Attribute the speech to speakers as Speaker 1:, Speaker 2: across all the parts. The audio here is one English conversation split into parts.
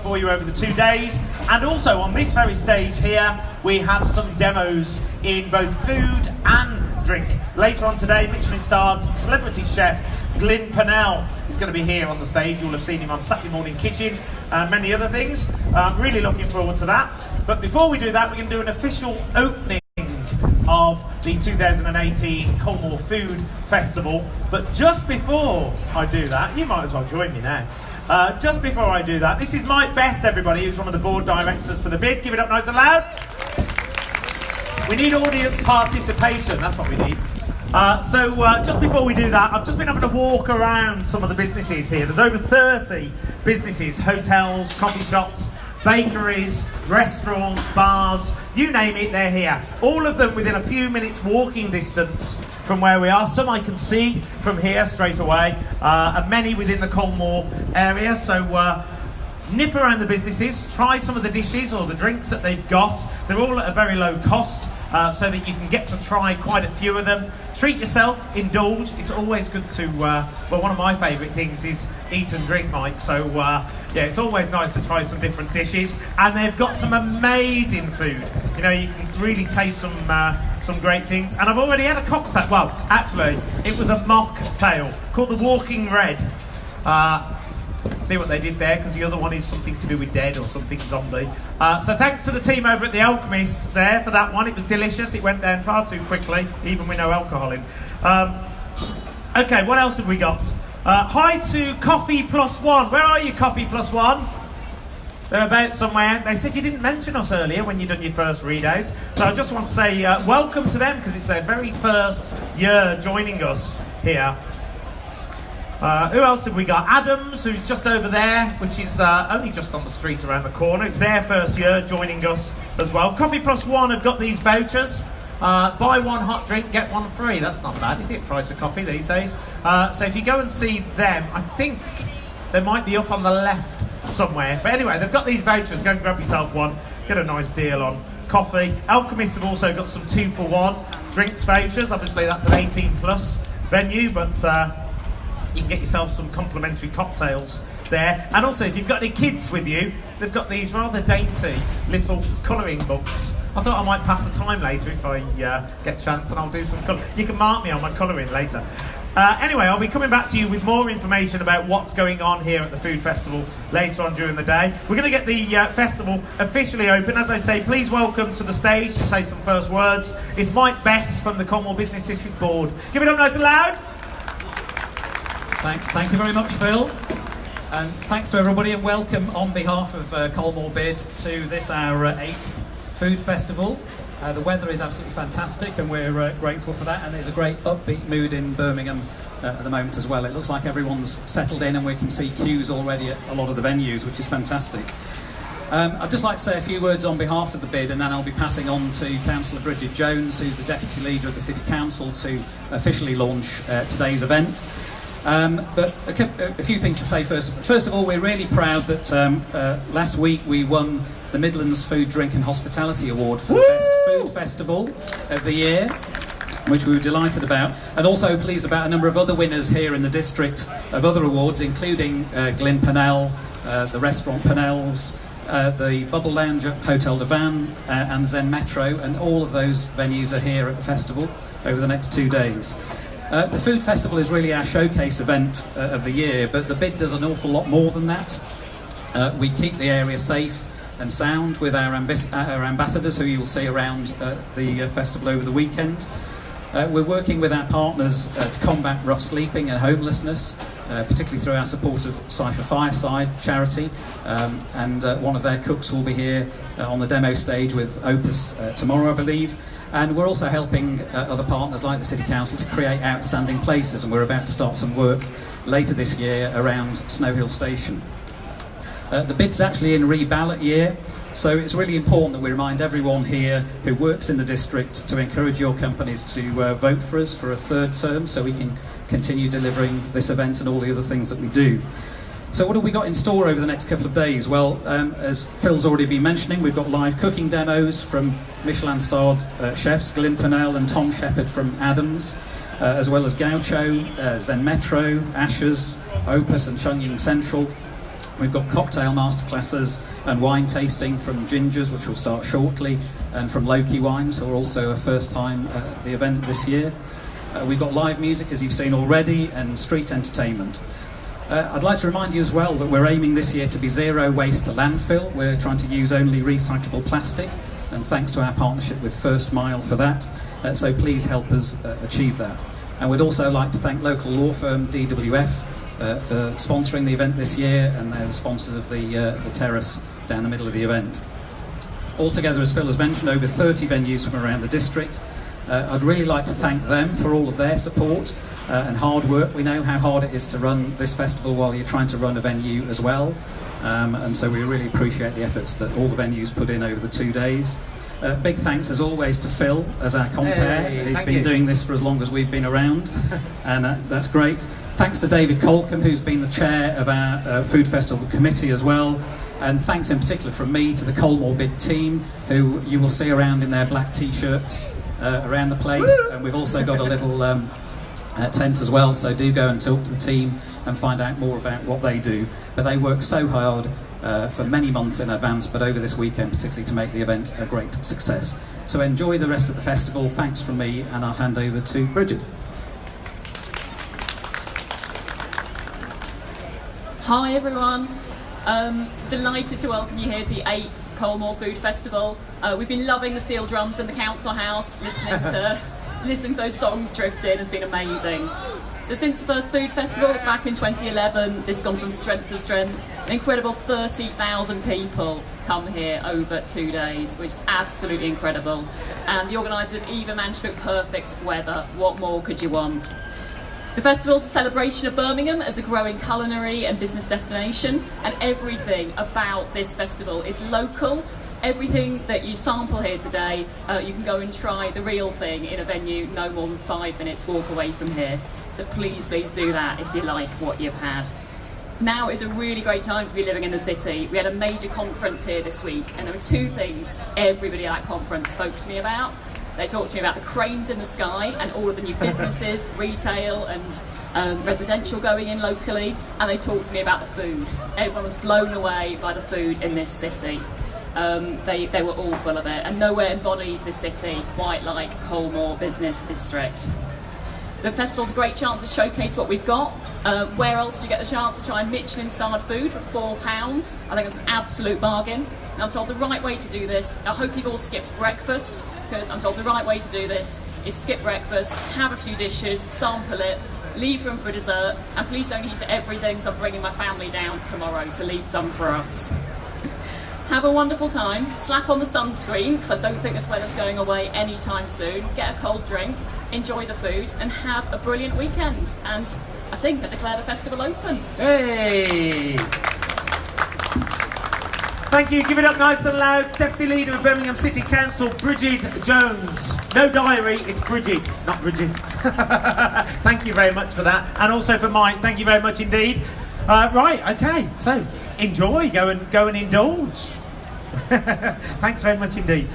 Speaker 1: for you over the 2 days. And also on this very stage here, we have some demos in both food and drink. Later on today, Michelin-starred celebrity chef Glyn Pennell is going to be here on the stage. You'll have seen him on Saturday Morning Kitchen and many other things. I'm really looking forward to that. But before we do that, we're going to do an official opening of the 2018 Colmore Food Festival. But just before I do that, you might as well join me now. Just before I do that, this is Mike Best, everybody, who's one of the board directors for the bid. Give it up nice and loud. We need audience participation, that's what we need. So just before we do that, I've just been having a walk around some of the businesses here. There's over 30 businesses, hotels, coffee shops, bakeries, restaurants, bars, you name it, they're here. All of them within a few minutes walking distance from where we are. Some I can see from here straight away, and many within the Colmore area. So nip around the businesses, try some of the dishes or the drinks that they've got. They're all at a very low cost, so that you can get to try quite a few of them. Treat yourself, indulge. It's always good to, well, one of my favourite things is eat and drink, Mike. So, yeah, it's always nice to try some different dishes. And they've got some amazing food. You know, you can really taste some great things. And I've already had a cocktail. Well, actually, it was a mocktail called the Walking Red. See what they did there, because the other one is something to do with dead or something zombie. So thanks to the team over at the Alchemist there for that one. It was delicious. It went down far too quickly, even with no alcohol in. Okay, what else have we got? Hi to Coffee Plus One. Where are you, Coffee Plus One? They're about somewhere. They said you didn't mention us earlier when you done your first readout. So I just want to say welcome to them, because it's their very first year joining us here. Who else have we got? Adams, who's just over there, which is only just on the street around the corner. It's their first year joining us as well. Coffee Plus One have got these vouchers. Buy one hot drink, get one free. That's not bad, is it? Price of coffee these days. So if you go and see them, I think they might be up on the left somewhere. But anyway, they've got these vouchers. Go and grab yourself one. Get a nice deal on coffee. Alchemist have also got some 2-for-1 drinks vouchers. Obviously, that's an 18+ venue, but you can get yourself some complimentary cocktails there. And also, if you've got any kids with you, they've got these rather dainty little colouring books. I thought I might pass the time later if I get a chance, and I'll do some colour. You can mark me on my colouring later. Anyway, I'll be coming back to you with more information about what's going on here at the Food Festival later on during the day. We're going to get the festival officially open. As I say, please welcome to the stage to say some first words. It's Mike Best from the Colmore Business District Board. Give it up nice and loud.
Speaker 2: Thank you very much, Phil. And thanks to everybody, and welcome on behalf of Colmore Bid to this, our 8th Food Festival. The weather is absolutely fantastic, and we're grateful for that, and there's a great upbeat mood in Birmingham at the moment as well. It looks like everyone's settled in, and we can see queues already at a lot of the venues, which is fantastic. I'd just like to say a few words on behalf of the bid, and then I'll be passing on to Councillor Bridget Jones, who's the Deputy Leader of the City Council, to officially launch today's event. But a few things to say first. First of all, we're really proud that last week we won the Midlands Food, Drink and Hospitality Award for the Best Food Festival of the Year, which we were delighted about, and also pleased about a number of other winners here in the district of other awards, including Glyn Pennell, the restaurant Pennell's, the Bubble Lounge at Hotel de Van, and Zen Metro, and all of those venues are here at the festival over the next 2 days. The Food Festival is really our showcase event of the year, but the bid does an awful lot more than that. We keep the area safe and sound with our ambassadors, who you'll see around the festival over the weekend. We're working with our partners to combat rough sleeping and homelessness, particularly through our support of Cypher Fireside charity, and one of their cooks will be here on the demo stage with Opus tomorrow, I believe. And we're also helping other partners like the City Council to create outstanding places, and we're about to start some work later this year around Snow Hill Station. The bid's actually in re-ballot year, so it's really important that we remind everyone here who works in the district to encourage your companies to vote for us for a 3rd term, so we can continue delivering this event and all the other things that we do. So what have we got in store over the next couple of days? Well, as Phil's already been mentioning, we've got live cooking demos from Michelin-starred chefs Glyn Pennell and Tom Shepherd from Adams, as well as Gaucho, Zen Metro, Ashes, Opus and Chung Ying Central. We've got cocktail masterclasses and wine tasting from Gingers, which will start shortly, and from Loki Wines, who are also a first time at the event this year. We've got live music, as you've seen already, and street entertainment. I'd like to remind you as well that we're aiming this year to be zero waste to landfill. We're trying to use only recyclable plastic, and thanks to our partnership with First Mile for that. So please help us achieve that. And we'd also like to thank local law firm DWF for sponsoring the event this year, and they're the sponsors of the terrace down the middle of the event. Altogether, as Phil has mentioned, over 30 venues from around the district. I'd really like to thank them for all of their support and hard work. We know how hard it is to run this festival while you're trying to run a venue as well, and so we really appreciate the efforts that all the venues put in over the 2 days. Big thanks as always to Phil as our compere. He's been doing this for as long as we've been around, and that's great. Thanks to David Colcombe, who's been the chair of our Food Festival committee as well. And thanks in particular from me to the Colmore Bid team, who you will see around in their black t-shirts around the place. And we've also got a little tent as well, so do go and talk to the team and find out more about what they do. But they work so hard for many months in advance, but over this weekend particularly, to make the event a great success. So enjoy the rest of the festival. Thanks from me, and I'll hand over to Bridget.
Speaker 3: Hi everyone, delighted to welcome you here to the 8th Colmore Food Festival. We've been loving the steel drums in the council house, listening to those songs drift in. Has been amazing. So since the first food festival back in 2011, this has gone from strength to strength. An incredible 30,000 people come here over 2 days, which is absolutely incredible. And the organisers have even managed to book perfect weather. What more could you want? The festival is a celebration of Birmingham as a growing culinary and business destination, and everything about this festival is local. Everything that you sample here today, you can go and try the real thing in a venue no more than 5 minutes walk away from here. So please do that if you like what you've had. Now is a really great time to be living in the city. We had a major conference here this week, and there were 2 things everybody at that conference spoke to me about. They talked to me about the cranes in the sky and all of the new businesses, retail and residential going in locally, and they talked to me about the food. Everyone was blown away by the food in this city. They were all full of it, and nowhere embodies this city quite like Colmore Business District. The festival's a great chance to showcase what we've got. Where else do you get the chance to try Michelin-starred food for £4? I think it's an absolute bargain. And I'm told the right way to do this, I hope you've all skipped breakfast, because I'm told the right way to do this is skip breakfast, have a few dishes, sample it, leave room for dessert, and please don't eat everything, so I'm bringing my family down tomorrow, so leave some for us. Have a wonderful time, slap on the sunscreen, because I don't think this weather's going away anytime soon, get a cold drink, enjoy the food, and have a brilliant weekend. And I think I declare the festival open.
Speaker 1: Hey! Thank you. Give it up nice and loud. Deputy Leader of Birmingham City Council, Bridget Jones. No diary, it's Bridget, not Bridget. Thank you very much for that. And also for Mike, thank you very much indeed. Right, okay, so enjoy, go and indulge. Thanks very much indeed.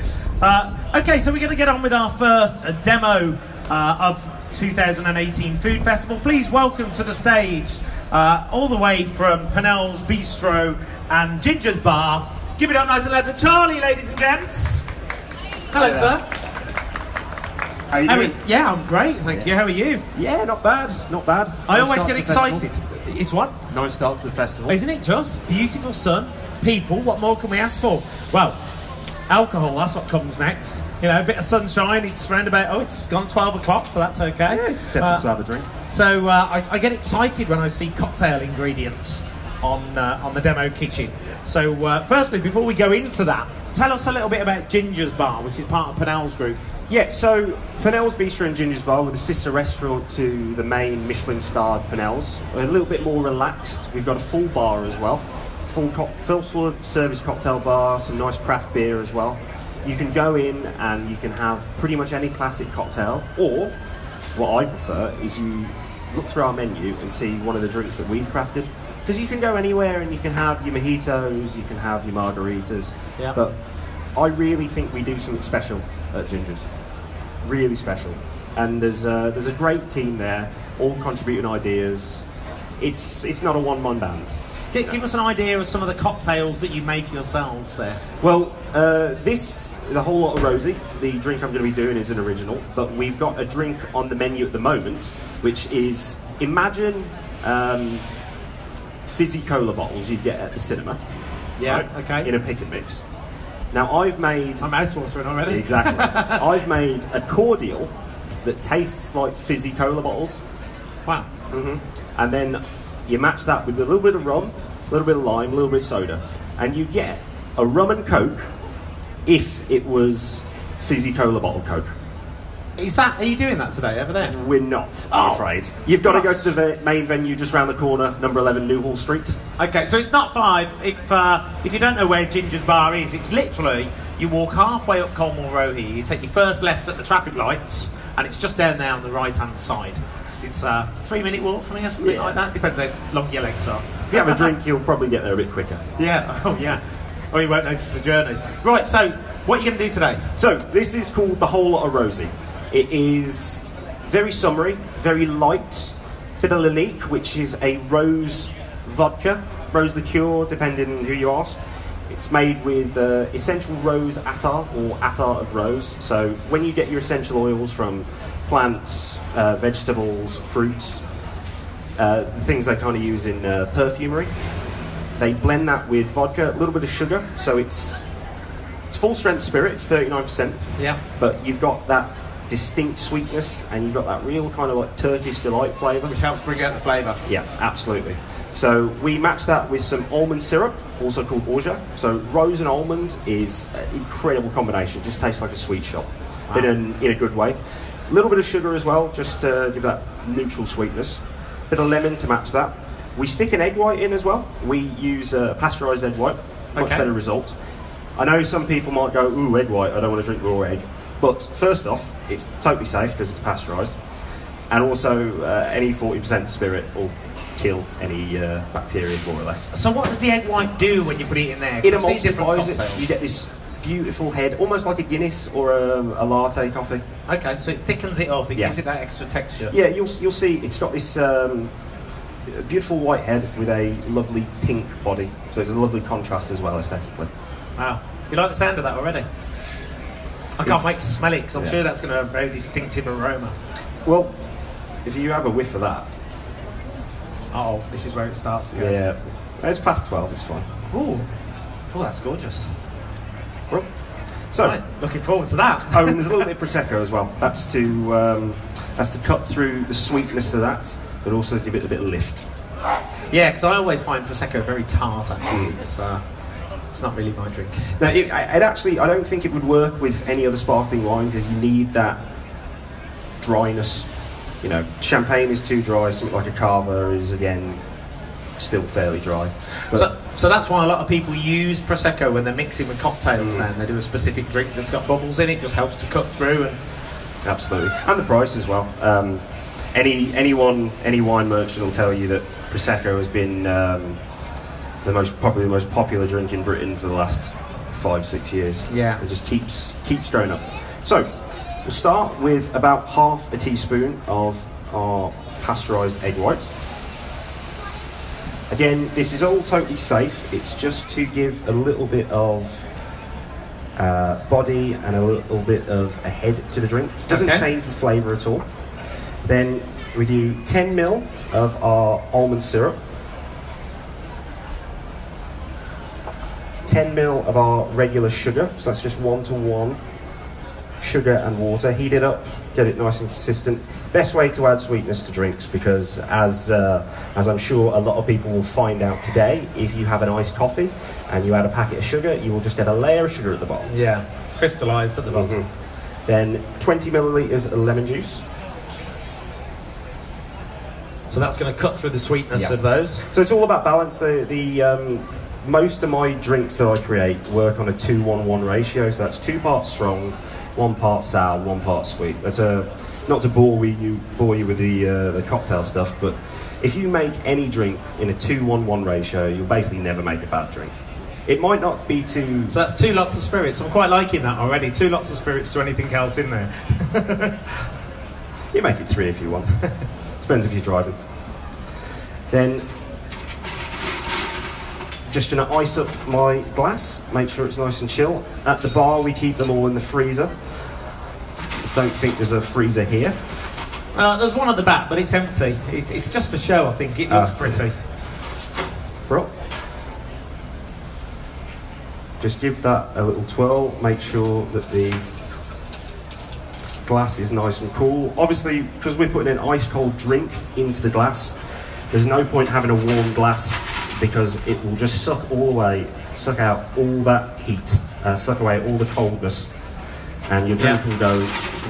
Speaker 1: Okay, so we're going to get on with our first demo of 2018 Food Festival. Please welcome to the stage, all the way from Pennell's Bistro and Ginger's Bar. Give it up nice and loud for Charlie, ladies and gents. Hello, sir.
Speaker 4: How are you doing?
Speaker 1: Yeah, I'm great, thank you. How are you?
Speaker 4: Yeah, not bad, not bad.
Speaker 1: I
Speaker 4: Nice
Speaker 1: always
Speaker 4: start
Speaker 1: get
Speaker 4: to the festival.
Speaker 1: excited. It's what?
Speaker 4: Nice start to the festival.
Speaker 1: Isn't it just? Beautiful sun, people, what more can we ask for? Well, alcohol, that's what comes next. You know, a bit of sunshine, it's around about, it's gone 12 o'clock, so that's okay.
Speaker 4: Yeah, it's acceptable to have a drink.
Speaker 1: So I get excited when I see cocktail ingredients on the demo kitchen. So firstly, before we go into that, tell us a little bit about Ginger's Bar, which is part of Pennell's group.
Speaker 4: Yeah, so Pennell's Bistro and Ginger's Bar, with a sister restaurant to the main Michelin-starred Pennell's. We're a little bit more relaxed. We've got a full bar as well. Full service cocktail bar, some nice craft beer as well. You can go in and you can have pretty much any classic cocktail, or what I prefer is you look through our menu and see one of the drinks that we've crafted. Because you can go anywhere and you can have your mojitos, you can have your margaritas,
Speaker 1: Yeah.
Speaker 4: but I really think we do something special at Ginger's. Really special. And there's a great team there, all contributing ideas. It's not a one-man band.
Speaker 1: Give us an idea of some of the cocktails that you make yourselves there.
Speaker 4: Well, the whole lot of rosy, the drink I'm going to be doing is an original, but we've got a drink on the menu at the moment, which is, imagine fizzy cola bottles you'd get at the cinema.
Speaker 1: Yeah,
Speaker 4: right,
Speaker 1: okay.
Speaker 4: In a pick and mix. Now I've made...
Speaker 1: I'm mouthwatering already.
Speaker 4: Exactly. I've made a cordial that tastes like fizzy cola bottles.
Speaker 1: Wow.
Speaker 4: And then you match that with a little bit of rum, a little bit of lime, a little bit of soda, and you get a rum and coke if it was fizzy cola bottle coke.
Speaker 1: Are you doing that today over there?
Speaker 4: We're not, I'm afraid. You've got to go to the main venue just round the corner, number 11 Newhall Street.
Speaker 1: Okay, so it's not 5. If you don't know where Ginger's Bar is, it's literally, you walk halfway up Colmore Road here, you take your first left at the traffic lights, and it's just down there on the right-hand side. It's a 3-minute walk from here, something like that. Depends how long your legs are.
Speaker 4: If you have a drink, you'll probably get there a bit quicker.
Speaker 1: Yeah, oh yeah. Or you won't notice the journey. Right, so, what are you going to do today?
Speaker 4: So, this is called the Whole Lot of Rosy. It is very summery, very light. Bit of Lanique, which is a rose vodka, rose liqueur, depending on who you ask. It's made with essential rose attar, or attar of rose. So when you get your essential oils from plants, vegetables, fruits, things they kind of use in perfumery, they blend that with vodka, a little bit of sugar. So it's full strength spirit, it's 39%.
Speaker 1: Yeah.
Speaker 4: But you've got that distinct sweetness, and you've got that real kind of like Turkish delight flavour.
Speaker 1: Which helps bring out the flavour.
Speaker 4: Yeah, absolutely. So we match that with some almond syrup, also called orgeat. So rose and almond is an incredible combination. It just tastes like a sweet shop, in a good way. A little bit of sugar as well, just to give that neutral sweetness. Bit of lemon to match that. We stick an egg white in as well. We use a pasteurised egg white, much better result. I know some people might go, ooh, egg white, I don't want to drink raw egg. But first off, it's totally safe because it's pasteurised, and also any 40% spirit will kill any bacteria, more or less.
Speaker 1: So what does the egg white do when you put it in there?
Speaker 4: It emulsifies it. You get this beautiful head, almost like a Guinness or a latte coffee.
Speaker 1: Okay, so it thickens it up. It gives it that extra texture.
Speaker 4: Yeah, you'll see. It's got this beautiful white head with a lovely pink body. So it's a lovely contrast as well aesthetically.
Speaker 1: Wow. Do you like the sound of that already? I can't wait to smell it because I'm sure that's going to have a very distinctive aroma.
Speaker 4: Well, if you have a whiff of that...
Speaker 1: Oh, this is where it starts to go.
Speaker 4: Yeah. It's past 12, it's fine.
Speaker 1: Ooh. Oh, that's gorgeous.
Speaker 4: Well, so...
Speaker 1: Right, looking forward to that.
Speaker 4: Oh, and there's a little bit of Prosecco as well. That's to cut through the sweetness of that, but also give it a bit of lift.
Speaker 1: Yeah, because I always find Prosecco very tart, actually. It's not really my drink.
Speaker 4: No, it actually, I don't think it would work with any other sparkling wine because you need that dryness. You know, champagne is too dry, something like a Cava is, again, still fairly dry. But
Speaker 1: So that's why a lot of people use Prosecco when they're mixing with cocktails now. They do a specific drink that's got bubbles in it, just helps to cut through. And
Speaker 4: absolutely. And the price as well. Any wine merchant will tell you that Prosecco has been... probably the most popular drink in Britain for the last 5-6 years.
Speaker 1: Yeah.
Speaker 4: It just keeps growing up. So, we'll start with about half a teaspoon of our pasteurised egg whites. Again, this is all totally safe. It's just to give a little bit of body and a little bit of a head to the drink. It doesn't change the flavour at all. Then we do 10 ml of our almond syrup. 10 ml of our regular sugar, so that's just 1-to-1 sugar and water. Heat it up, get it nice and consistent. Best way to add sweetness to drinks, because as I'm sure a lot of people will find out today, if you have an iced coffee and you add a packet of sugar, you will just get a layer of sugar at the bottom.
Speaker 1: Yeah, crystallised at the bottom.
Speaker 4: Then 20 millilitres of lemon juice.
Speaker 1: So that's going to cut through the sweetness of those.
Speaker 4: So it's all about balance. Most of my drinks that I create work on a 2-1-1 ratio, so that's 2 parts strong, 1 part sour, 1 part sweet. That's not to bore you with the cocktail stuff, but if you make any drink in a 2-1-1 ratio, you'll basically never make a bad drink. It might not be too...
Speaker 1: So that's 2 lots of spirits. I'm quite liking that already. 2 lots of spirits to anything else in there.
Speaker 4: You make it 3 if you want. Depends if you're driving. Then just going to ice up my glass, make sure it's nice and chill. At the bar, we keep them all in the freezer. Don't think there's a freezer here.
Speaker 1: There's one at the back, but it's empty. It's just for show, I think. It looks pretty.
Speaker 4: Right. Just give that a little twirl, make sure that the glass is nice and cool. Obviously, because we're putting an ice cold drink into the glass, there's no point having a warm glass because it will just suck out all that heat, suck away all the coldness, and your drink will go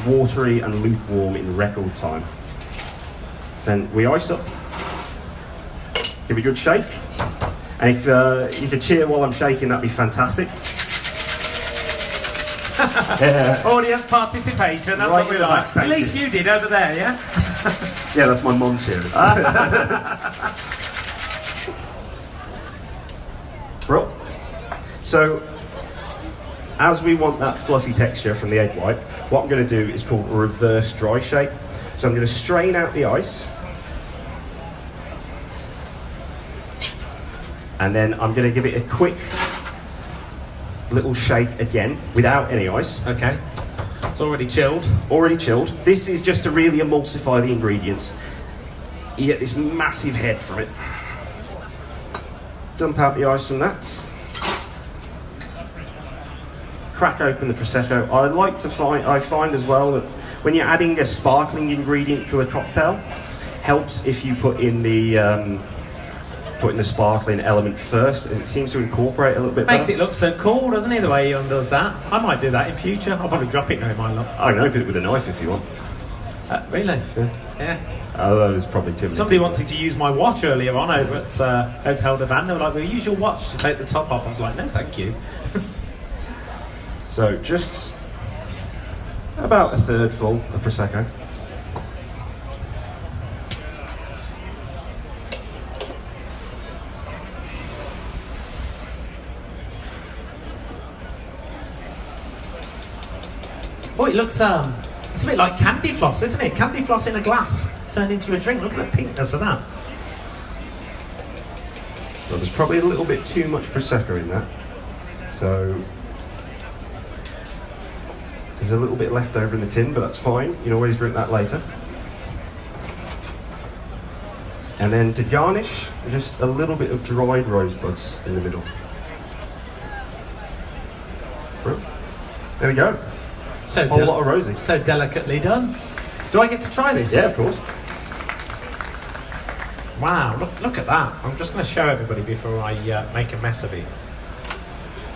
Speaker 4: watery and lukewarm in record time. So then we ice up, give it a good shake, and if you could cheer while I'm shaking, that'd be fantastic.
Speaker 1: Audience participation, that's what we like. At least you did over there, yeah?
Speaker 4: Yeah, that's my mum cheering. Right. So, as we want that fluffy texture from the egg white, what I'm going to do is called a reverse dry shake. So I'm going to strain out the ice, and then I'm going to give it a quick little shake again without any ice.
Speaker 1: Okay. It's already chilled.
Speaker 4: Already chilled. This is just to really emulsify the ingredients. You get this massive head from it. Dump out the ice from that. Crack open the Prosecco. I find as well that when you're adding a sparkling ingredient to a cocktail, helps if you put in the sparkling element first, as it seems to incorporate a little bit
Speaker 1: Makes
Speaker 4: better.
Speaker 1: it look so cool, doesn't it, the way Ian does that? I might do that in future. I'll probably drop it now in my look.
Speaker 4: I can open it with a knife if you want.
Speaker 1: Really?
Speaker 4: Yeah.
Speaker 1: Yeah.
Speaker 4: Although there's probably too many.
Speaker 1: Somebody
Speaker 4: people.
Speaker 1: wanted to use my watch earlier on over at Hotel de Van. They were like, "Well, use your watch to take the top off." I was like, "No, thank you."
Speaker 4: So just about a third full of Prosecco.
Speaker 1: Oh, it looks it's a bit like candy floss, isn't it? Candy floss in a glass turned into a drink. Look at the pinkness of that.
Speaker 4: Well, there's probably a little bit too much Prosecco in that. So there's a little bit left over in the tin, but that's fine. You can always drink that later. And then to garnish, just a little bit of dried rosebuds in the middle. There we go.
Speaker 1: So
Speaker 4: Whole lot of roses.
Speaker 1: So delicately done. Do I get to try this?
Speaker 4: Yeah, of course.
Speaker 1: Wow, look at that. I'm just going to show everybody before I make a mess of it.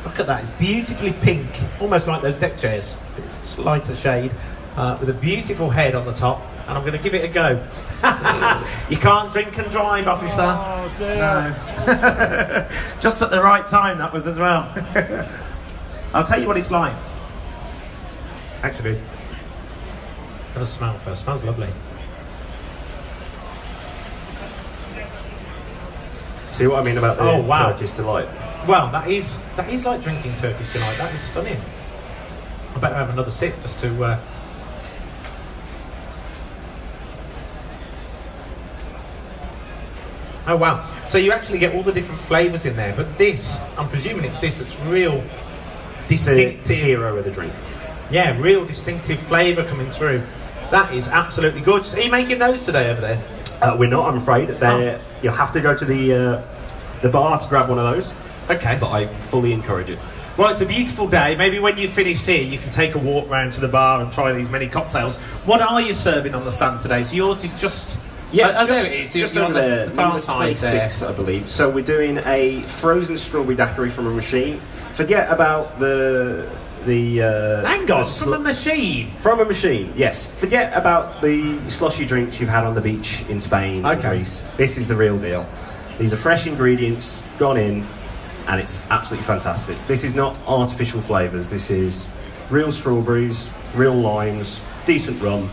Speaker 1: Look at that, it's beautifully pink, almost like those deck chairs. It's a lighter shade, with a beautiful head on the top, and I'm going to give it a go. You can't drink and drive, officer.
Speaker 2: Oh, dear.
Speaker 1: No. Just at the right time, that was as well. I'll tell you what it's like. Actually, let's have a smell first. Smells lovely.
Speaker 4: See what I mean about the Turkish delight?
Speaker 1: Well, that is like drinking Turkish delight. That is stunning. I better have another sip just to. Oh wow! So you actually get all the different flavours in there, but this, I'm presuming it's this that's real distinctive.
Speaker 4: The hero of the drink.
Speaker 1: Yeah, real distinctive flavour coming through. That is absolutely gorgeous. Are you making those today over there?
Speaker 4: We're not, I'm afraid. You'll have to go to the bar to grab one of those.
Speaker 1: Okay.
Speaker 4: But I fully encourage it.
Speaker 1: Well, it's a beautiful day. Maybe when you've finished here, you can take a walk round to the bar and try these many cocktails. What are you serving on the stand today? So yours is just...
Speaker 4: Yeah,
Speaker 1: there it is.
Speaker 4: Just
Speaker 1: You're
Speaker 4: over
Speaker 1: on
Speaker 4: there,
Speaker 1: the far
Speaker 4: number
Speaker 1: side
Speaker 4: 26,
Speaker 1: there.
Speaker 4: I believe. So we're doing a frozen strawberry daiquiri from a machine. Forget about the
Speaker 1: Hang on,
Speaker 4: the
Speaker 1: from a machine.
Speaker 4: From a machine, yes. Forget about the slushy drinks you've had on the beach in Spain and Greece. This is the real deal. These are fresh ingredients, gone in, and it's absolutely fantastic. This is not artificial flavours. This is real strawberries, real limes, decent rum,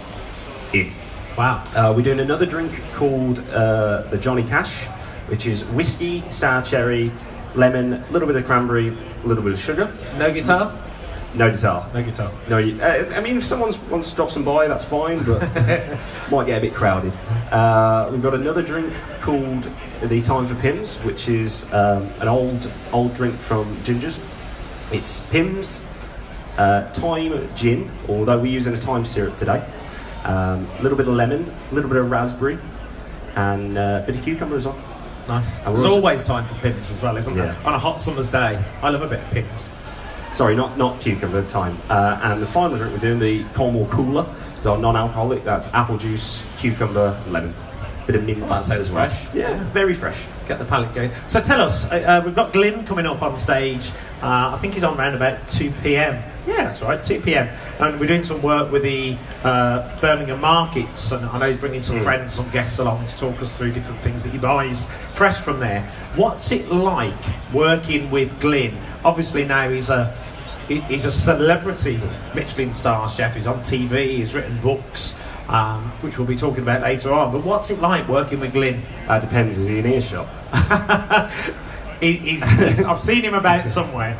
Speaker 4: in.
Speaker 1: Wow.
Speaker 4: We're doing another drink called the Johnny Cash, which is whiskey, sour cherry, lemon, a little bit of cranberry, a little bit of sugar.
Speaker 1: No guitar?
Speaker 4: No guitar.
Speaker 1: No guitar.
Speaker 4: No, I mean, if someone wants to drop some by, that's fine, but might get a bit crowded. We've got another drink called the Time for Pims, which is an old drink from Ginger's. It's Pims, thyme gin, although we're using a thyme syrup today. A little bit of lemon, a little bit of raspberry, and a bit of cucumber as well.
Speaker 1: Nice.
Speaker 4: And
Speaker 1: There's always time for Pims as well, isn't there?
Speaker 4: Yeah.
Speaker 1: On a hot summer's day. I love a bit of Pims.
Speaker 4: Sorry, not cucumber, thyme. And the final drink we're doing, the Colmore Cooler, is our non-alcoholic. That's apple juice, cucumber, lemon. Bit of mint.
Speaker 1: Well, that sounds
Speaker 4: as well.
Speaker 1: fresh.
Speaker 4: Yeah, very fresh.
Speaker 1: Get the palate going. So tell us, we've got Glyn coming up on stage. I think he's on around about 2 p.m. Yeah, that's right, 2 p.m. And we're doing some work with the Birmingham markets, and I know he's bringing some friends, some guests along to talk us through different things that he buys fresh from there. What's it like working with Glyn? Obviously now he's a celebrity Michelin star chef. He's on TV, he's written books, which we'll be talking about later on. But what's it like working with Glyn?
Speaker 4: Depends, is he in earshot?
Speaker 1: I've seen him about somewhere.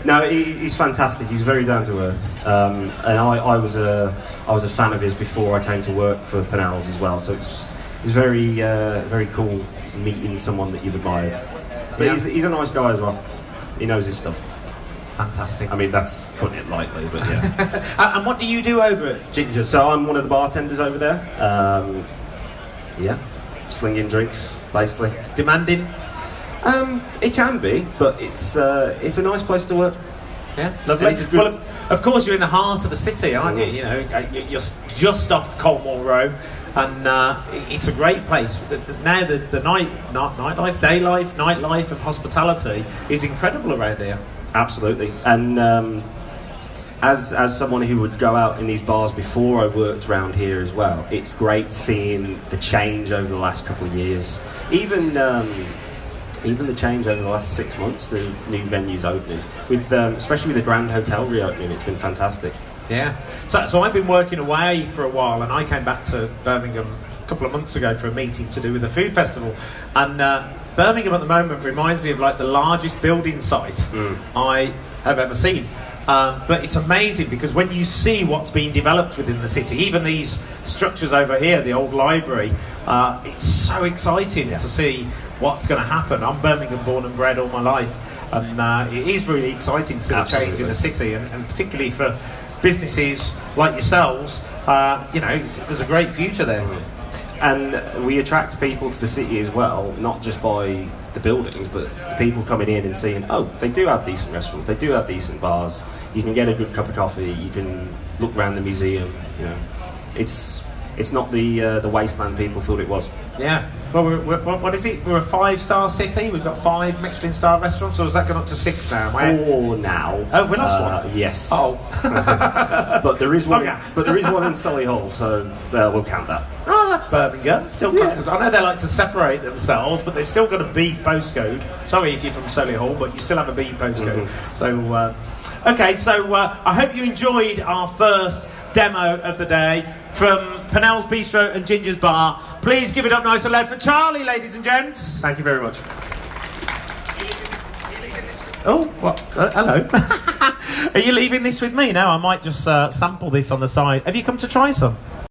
Speaker 4: No, he's fantastic. He's very down to earth, and I was a fan of his before I came to work for Pennell's as well. So it's very cool meeting someone that you've admired. But he's a nice guy as well. He knows his stuff.
Speaker 1: Fantastic.
Speaker 4: I mean, that's putting it lightly, but yeah.
Speaker 1: And what do you do over at Ginger's?
Speaker 4: So I'm one of the bartenders over there. Slinging drinks, basically.
Speaker 1: Demanding?
Speaker 4: It can be, but it's a nice place to work.
Speaker 1: Yeah, lovely. Well, of course, you're in the heart of the city, aren't you? You know, you're just off Colmore Row, and it's a great place. Now the nightlife, day life, nightlife of hospitality is incredible around here.
Speaker 4: Absolutely, and as someone who would go out in these bars before I worked around here as well, it's great seeing the change over the last couple of years. Even the change over the last 6 months, the new venues opening, with especially with the Grand Hotel reopening, it's been fantastic.
Speaker 1: Yeah. So I've been working away for a while, and I came back to Birmingham a couple of months ago for a meeting to do with the food festival, and Birmingham at the moment reminds me of like the largest building site I have ever seen. But it's amazing because when you see what's being developed within the city, even these structures over here, the old library, it's so exciting to see what's going to happen. I'm Birmingham born and bred all my life, and it is really exciting to see the change in the city, and particularly for businesses like yourselves, there's a great future there.
Speaker 4: And we attract people to the city as well, not just by the buildings, but the people coming in and seeing, oh, they do have decent restaurants, they do have decent bars, you can get a good cup of coffee, you can look around the museum, it's not the wasteland people thought it was.
Speaker 1: Yeah. Well, what is it? We're a 5-star city. We've got 5 Michelin star restaurants, or has that gone up to 6 now?
Speaker 4: 4 now.
Speaker 1: Oh, we lost one.
Speaker 4: Yes.
Speaker 1: Oh.
Speaker 4: But there is one.
Speaker 1: Okay.
Speaker 4: But there is one in Solihull, so we'll count that.
Speaker 1: Oh, that's Birmingham. Still close. I know they like to separate themselves, but they've still got a B postcode. Sorry if you're from Solihull, but you still have a B postcode. So, okay. So I hope you enjoyed our first demo of the day from Pennell's Bistro and Ginger's Bar. Please give it up nice and loud for Charlie, ladies and gents.
Speaker 4: Thank you very much.
Speaker 1: Oh, what? Hello. Are you leaving this with me now? I might just sample this on the side. Have you come to try some?